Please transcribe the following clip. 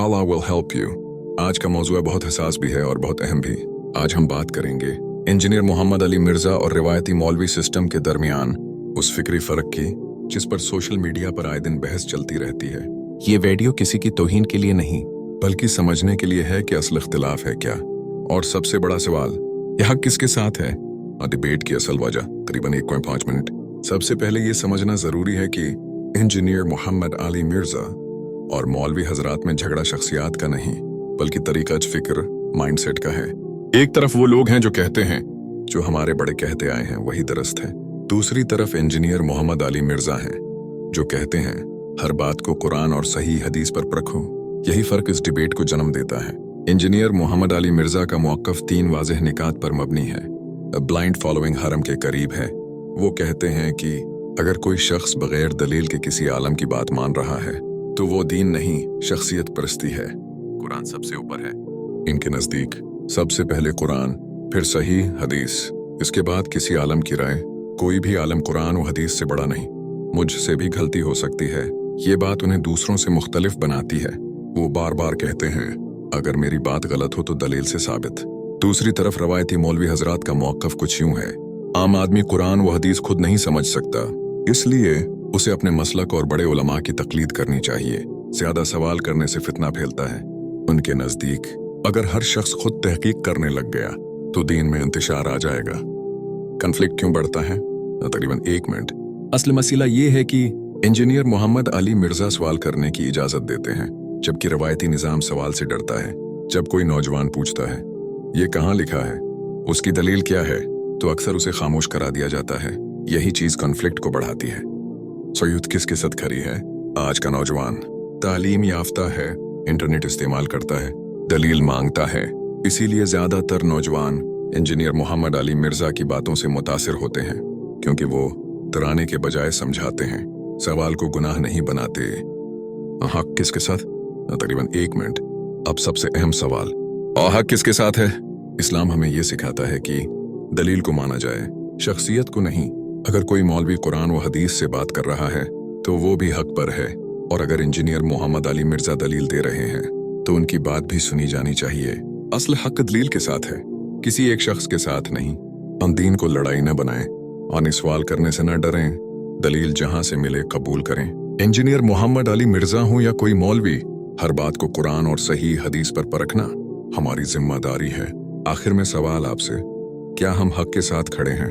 Allah will help you। आज का मौजूद बहुत हसास भी है और बहुत अहम भी। आज हम बात करेंगे इंजीनियर मोहम्मद अली मिर्जा और रिवायती मौलवी सिस्टम के दरमियान उस फिक्री फर्क की जिस पर सोशल मीडिया पर आए दिन बहस चलती रहती है। ये वीडियो किसी की तौहीन के लिए नहीं बल्कि समझने के लिए है कि असल इख्तिलाफ है क्या, और सबसे बड़ा सवाल यह हक किसके साथ है। डिबेट की असल वजह तकरीबन 1.5 मिनट। सबसे पहले ये समझना जरूरी है कि इंजीनियर मोहम्मद अली मिर्जा और मौलवी हजरात में झगड़ा शख्सियात का नहीं बल्कि तरीका फिक्र माइंडसेट का है। एक तरफ वो लोग हैं जो कहते हैं जो हमारे बड़े कहते आए हैं वही दुरुस्त है, दूसरी तरफ इंजीनियर मोहम्मद अली मिर्जा हैं जो कहते हैं हर बात को कुरान और सही हदीस पर परखो। यही फर्क इस डिबेट को जन्म देता है। इंजीनियर मोहम्मद अली मिर्जा का मौक़िफ़ 3 वाज़ेह निकात पर मबनी है। ब्लाइंड फॉलोइंग हरम के करीब है। वो कहते हैं कि अगर कोई शख्स बगैर दलील के किसी आलम की बात मान रहा है तो वो दीन नहीं शख्सियत परस्ती है। कुरान सबसे ऊपर है इनके नज़दीक। सबसे पहले कुरान, फिर सही हदीस, इसके बाद किसी आलम की राय। कोई भी आलम कुरान और हदीस से बड़ा नहीं। मुझसे भी गलती हो सकती है, ये बात उन्हें दूसरों से मुख्तलिफ बनाती है। वो बार बार कहते हैं अगर मेरी बात गलत हो तो दलील से साबित। दूसरी तरफ रवायती मौलवी हजरात का मौक़िफ़ कुछ यूं है, आम आदमी कुरान व हदीस खुद नहीं समझ सकता, इसलिए उसे अपने मसलक और बड़े उलमा की तकलीद करनी चाहिए। ज्यादा सवाल करने से फितना फैलता है। उनके नजदीक अगर हर शख्स खुद तहकीक करने लग गया तो दीन में इंतशार आ जाएगा। कन्फ्लिक्ट क्यों बढ़ता है? तकरीबन 1 मिनट। असल मसला ये है कि इंजीनियर मोहम्मद अली मिर्जा सवाल करने की इजाजत देते हैं जबकि रवायती निज़ाम सवाल से डरता है। जब कोई नौजवान पूछता है ये कहाँ लिखा है, उसकी दलील क्या है, तो अक्सर उसे खामोश करा दिया जाता है। यही चीज कॉन्फ्लिक्ट को बढ़ाती है। सयूद किसके साथ खड़ी है? आज का नौजवान तालीम याफ्ता है, इंटरनेट इस्तेमाल करता है, दलील मांगता है, इसीलिए ज्यादातर नौजवान इंजीनियर मोहम्मद अली मिर्जा की बातों से मुतासिर होते हैं क्योंकि वो डराने के बजाय समझाते हैं, सवाल को गुनाह नहीं बनाते। हक किसके साथ? तकरीबन 1 मिनट। अब सबसे अहम सवाल, और हक किसके साथ है? इस्लाम हमें यह सिखाता है कि दलील को माना जाए, शख्सियत को नहीं। अगर कोई मौलवी कुरान व हदीस से बात कर रहा है तो वो भी हक पर है, और अगर इंजीनियर मोहम्मद अली मिर्जा दलील दे रहे हैं तो उनकी बात भी सुनी जानी चाहिए। असल हक दलील के साथ है, किसी एक शख्स के साथ नहीं। हम दीन को लड़ाई न बनाएं और सवाल करने से न डरें, दलील जहां से मिले कबूल करें। इंजीनियर मोहम्मद अली मिर्जा हूं या कोई मौलवी, हर बात को कुरान और सही हदीस पर परखना हमारी जिम्मेदारी है। आखिर में सवाल आपसे, क्या हम हक के साथ खड़े हैं?